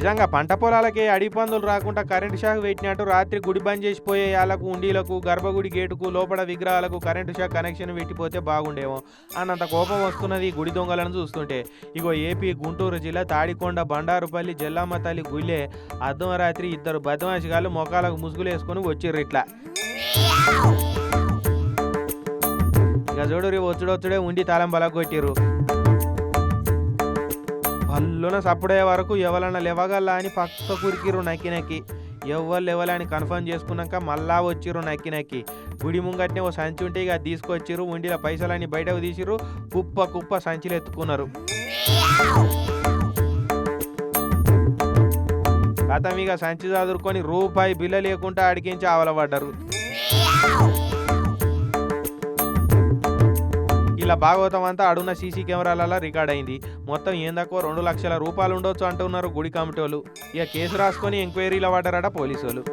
నిజంగా పంట పొలాలకే అడవి పందులు రాకుండా కరెంటు షాక్ పెట్టినట్టు రాత్రి గుడి బంద్ చేసిపోయే యాలకు ఉండీలకు గర్భగుడి గేటుకు లోపల విగ్రహాలకు కరెంటు షాక్ కనెక్షన్ పెట్టిపోతే బాగుండేమో అన్నంత కోపం వస్తున్నది ఈ గుడి దొంగలను చూస్తుంటే. ఇగో ఏపీ గుంటూరు జిల్లా తాడికొండ బండారుపల్లి జల్లమ్మ తల్లి గుళ్ళే అర్ధరాత్రి ఇద్దరు బదమాషిగాళ్ళు మొఖాలకు ముసుగులు వేసుకొని వచ్చిర్రు ఇట్లా. ఇక చూడు వచ్చుడొచ్చుడే ఉండి తాళం బలగొట్టిర్రు. పల్లున సప్పుడయ్యే వరకు ఎవరన్నా లేవగల్లా అని పక్క కురికిరు నక్కి. ఎవరు లేవలే అని కన్ఫర్మ్ చేసుకున్నాక మళ్ళా వచ్చిర్రు నక్కి. గుడి ముంగట్నే ఓ సంచి ఉంటే ఇక తీసుకొచ్చిర్రు. ఉండిల పైసలన్నీ బయటకు తీసిర్రు. కుప్ప సంచిలు ఎత్తుకున్నారు. కథం ఇక సంచి చదురుకొని రూపాయి బిల్ల లేకుండా అడిగించి ఆవలబడ్డారు. ఇలా భాగవతం అంతా అడున్న సీసీ కెమెరాలలో రికార్డ్ అయింది. మొత్తం ఏందక్కో 2 లక్షల రూపాయలు ఉండొచ్చు అంటున్నారు గుడి కమిటీ వాళ్ళు. ఇక కేసు రాసుకొని ఎంక్వైరీలో పడ్డారట పోలీసు వాళ్ళు.